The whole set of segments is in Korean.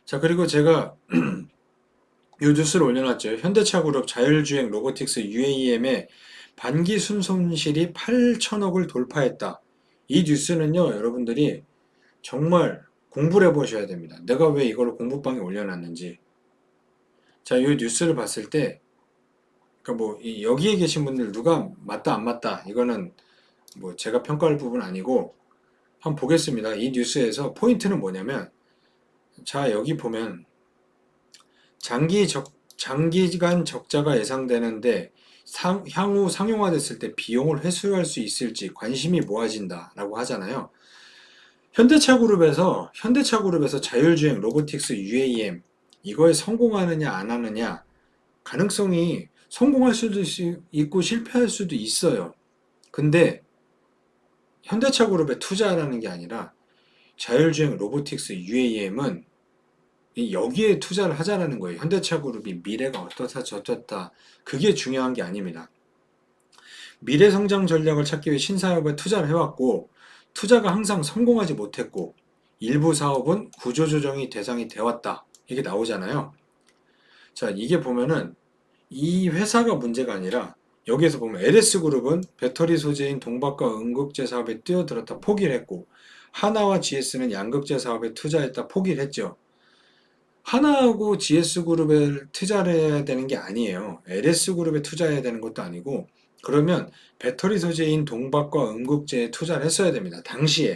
자, 그리고 제가 요 뉴스를 올려놨죠. 현대차그룹 자율주행 로보틱스 UAM의 반기 순손실이 8천억을 돌파했다. 이 뉴스는요, 여러분들이 정말 공부를 해보셔야 됩니다. 내가 왜 이걸 공부방에 올려놨는지. 자, 이 뉴스를 봤을 때, 그러니까 뭐, 여기에 계신 분들 누가 맞다, 안 맞다, 이거는 뭐 제가 평가할 부분 아니고, 한번 보겠습니다. 이 뉴스에서 포인트는 뭐냐면, 자, 여기 보면, 장기간 적자가 예상되는데 향후 상용화됐을 때 비용을 회수할 수 있을지 관심이 모아진다라고 하잖아요. 현대차그룹에서 자율주행 로보틱스 UAM 이거에 성공하느냐 안 하느냐 가능성이 성공할 수도 있고 실패할 수도 있어요. 근데 현대차그룹에 투자하라는 게 아니라 자율주행 로보틱스 UAM은 여기에 투자를 하자라는 거예요. 현대차그룹이 미래가 어떻다 저떻다 그게 중요한 게 아닙니다. 미래 성장 전략을 찾기 위해 신사업에 투자를 해왔고 투자가 항상 성공하지 못했고 일부 사업은 구조조정이 대상이 되었다. 이게 나오잖아요. 자, 이게 보면은 이 회사가 문제가 아니라 여기에서 보면 LS그룹은 배터리 소재인 동박과 음극재 사업에 뛰어들었다 포기를 했고 하나와 GS는 양극재 사업에 투자했다 포기를 했죠. 하나하고 GS그룹에 투자를 해야 되는 게 아니에요. LS그룹에 투자해야 되는 것도 아니고 그러면 배터리 소재인 동박과 음극재에 투자를 했어야 됩니다. 당시에.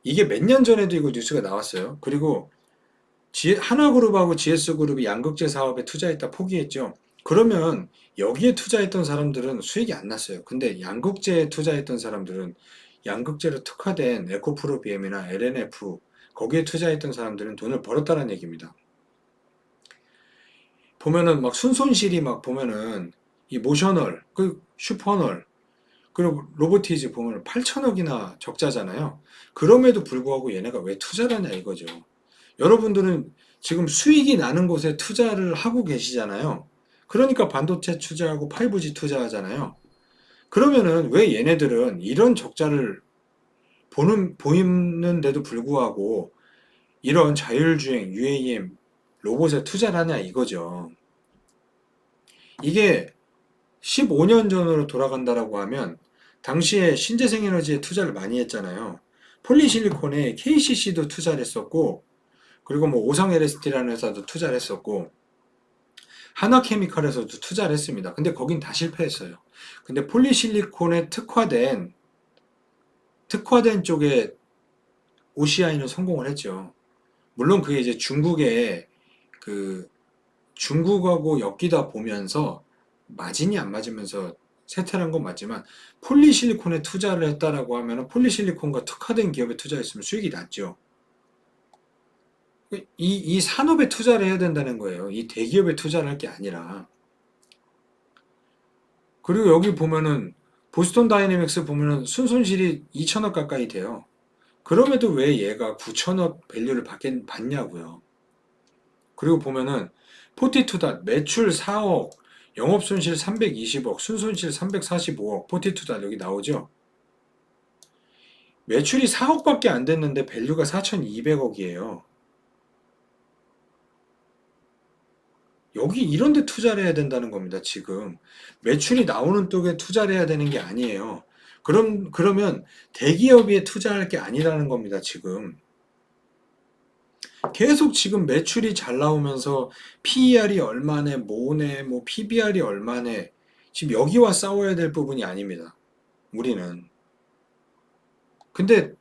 이게 몇 년 전에도 이거 뉴스가 나왔어요. 그리고 하나그룹하고 GS그룹이 양극재 사업에 투자했다 포기했죠. 그러면 여기에 투자했던 사람들은 수익이 안 났어요. 근데 양극재에 투자했던 사람들은 양극재로 특화된 에코프로비엠이나 LNF 거기에 투자했던 사람들은 돈을 벌었다는 얘기입니다. 보면은 막 순손실이 막 보면은 이 모셔널, 그 슈퍼널, 그리고 로보티즈 보면 8천억이나 적자잖아요. 그럼에도 불구하고 얘네가 왜 투자를 하냐 이거죠. 여러분들은 지금 수익이 나는 곳에 투자를 하고 계시잖아요. 그러니까 반도체 투자하고 5G 투자하잖아요. 그러면은 왜 얘네들은 이런 적자를 보이는데도 불구하고 이런 자율주행, UAM, 로봇에 투자를 하냐 이거죠. 이게 15년 전으로 돌아간다라고 하면 당시에 신재생에너지에 투자를 많이 했잖아요. 폴리실리콘에 KCC도 투자를 했었고 그리고 뭐 오성 LST라는 회사도 투자를 했었고 하나케미칼에서도 투자를 했습니다. 근데 거긴 다 실패했어요. 근데 폴리실리콘에 특화된 쪽에 OCI는 성공을 했죠. 물론 그게 이제 그 중국하고 엮이다 보면서 마진이 안 맞으면서 세탈한 건 맞지만 폴리실리콘에 투자를 했다라고 하면 폴리실리콘과 특화된 기업에 투자했으면 수익이 났죠. 이 산업에 투자를 해야 된다는 거예요. 이 대기업에 투자를 할 게 아니라. 그리고 여기 보면은 보스턴 다이내믹스 보면은 순손실이 2천억 가까이 돼요. 그럼에도 왜 얘가 9천억 밸류를 받냐고요. 그리고 보면은 포티투닷 매출 4억, 영업손실 320억, 순손실 345억, 포티투닷 여기 나오죠? 매출이 4억밖에 안 됐는데 밸류가 4,200억이에요. 여기 이런 데 투자를 해야 된다는 겁니다, 지금. 매출이 나오는 쪽에 투자를 해야 되는 게 아니에요. 그러면 대기업에 투자할 게 아니라는 겁니다, 지금. 계속 지금 매출이 잘 나오면서 PER이 얼마네, 뭐네, 뭐 PBR이 얼마네. 지금 여기와 싸워야 될 부분이 아닙니다. 우리는. 근데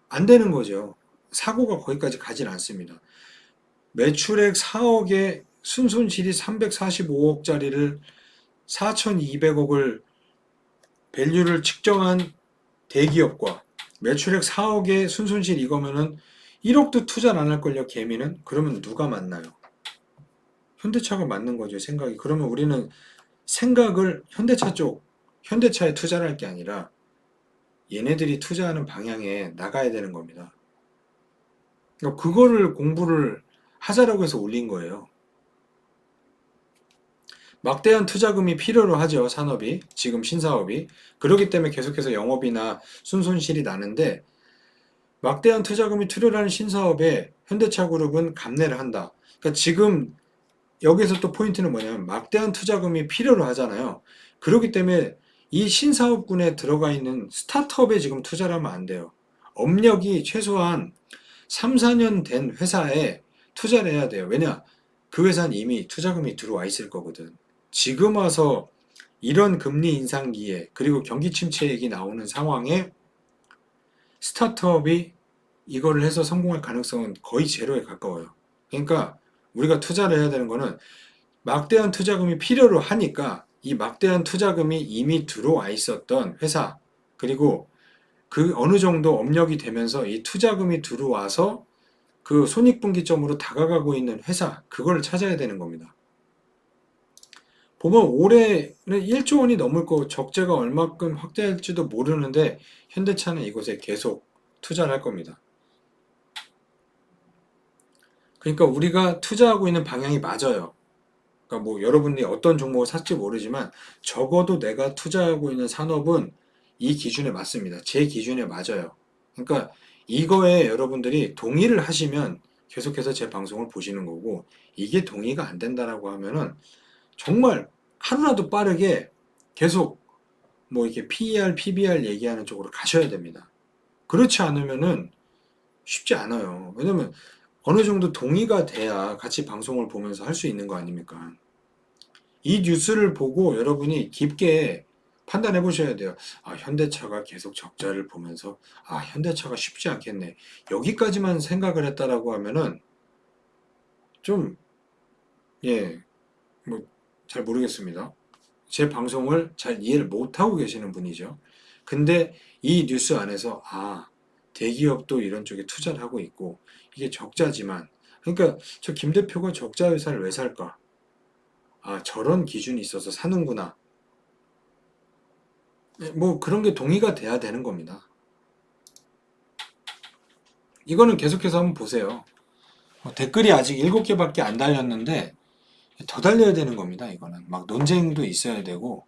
안 되는 거죠. 사고가 거기까지 가진 않습니다. 매출액 4억에 순손실이 345억짜리를 4,200억을 밸류를 측정한 대기업과 매출액 4억에 순손실 이거면은 1억도 투자를 안 할걸요, 개미는? 그러면 누가 맞나요? 현대차가 맞는 거죠, 생각이. 그러면 우리는 생각을 현대차에 투자를 할 게 아니라 얘네들이 투자하는 방향에 나가야 되는 겁니다. 그러니까 그거를 공부를 하자라고 해서 올린 거예요. 막대한 투자금이 필요로 하죠, 산업이. 지금 신사업이. 그렇기 때문에 계속해서 영업이나 순손실이 나는데 막대한 투자금이 투려하는 신사업에 현대차그룹은 감내를 한다. 그러니까 지금 여기서 또 포인트는 뭐냐면 막대한 투자금이 필요로 하잖아요. 그렇기 때문에 이 신사업군에 들어가 있는 스타트업에 지금 투자를 하면 안 돼요. 업력이 최소한 3, 4년 된 회사에 투자를 해야 돼요. 왜냐? 그 회사는 이미 투자금이 들어와 있을 거거든. 지금 와서 이런 금리 인상기에 그리고 경기 침체 얘기 나오는 상황에 스타트업이 이거를 해서 성공할 가능성은 거의 제로에 가까워요. 그러니까 우리가 투자를 해야 되는 거는 막대한 투자금이 필요로 하니까 이 막대한 투자금이 이미 들어와 있었던 회사 그리고 그 어느 정도 업력이 되면서 이 투자금이 들어와서 그 손익분기점으로 다가가고 있는 회사 그걸 찾아야 되는 겁니다. 보면 올해는 1조 원이 넘을 거 적재가 얼마큼 확대할지도 모르는데 현대차는 이곳에 계속 투자를 할 겁니다. 그러니까 우리가 투자하고 있는 방향이 맞아요. 그러니까 뭐 여러분이 어떤 종목을 샀지 모르지만 적어도 내가 투자하고 있는 산업은 이 기준에 맞습니다. 제 기준에 맞아요. 그러니까 이거에 여러분들이 동의를 하시면 계속해서 제 방송을 보시는 거고 이게 동의가 안 된다라고 하면은 정말 하루라도 빠르게 계속 뭐 이렇게 PER, PBR 얘기하는 쪽으로 가셔야 됩니다. 그렇지 않으면은 쉽지 않아요. 왜냐면 어느 정도 동의가 돼야 같이 방송을 보면서 할 수 있는 거 아닙니까? 이 뉴스를 보고 여러분이 깊게 판단해 보셔야 돼요. 아, 현대차가 계속 적자를 보면서, 아, 현대차가 쉽지 않겠네. 여기까지만 생각을 했다라고 하면은 좀, 예, 뭐, 잘 모르겠습니다. 제 방송을 잘 이해를 못하고 계시는 분이죠. 근데 이 뉴스 안에서, 아, 대기업도 이런 쪽에 투자를 하고 있고, 이게 적자지만, 그러니까 저 김 대표가 적자 회사를 왜 살까? 아, 저런 기준이 있어서 사는구나. 네, 뭐 그런 게 동의가 돼야 되는 겁니다. 이거는 계속해서 한번 보세요. 댓글이 아직 7개밖에 안 달렸는데 더 달려야 되는 겁니다. 이거는 막 논쟁도 있어야 되고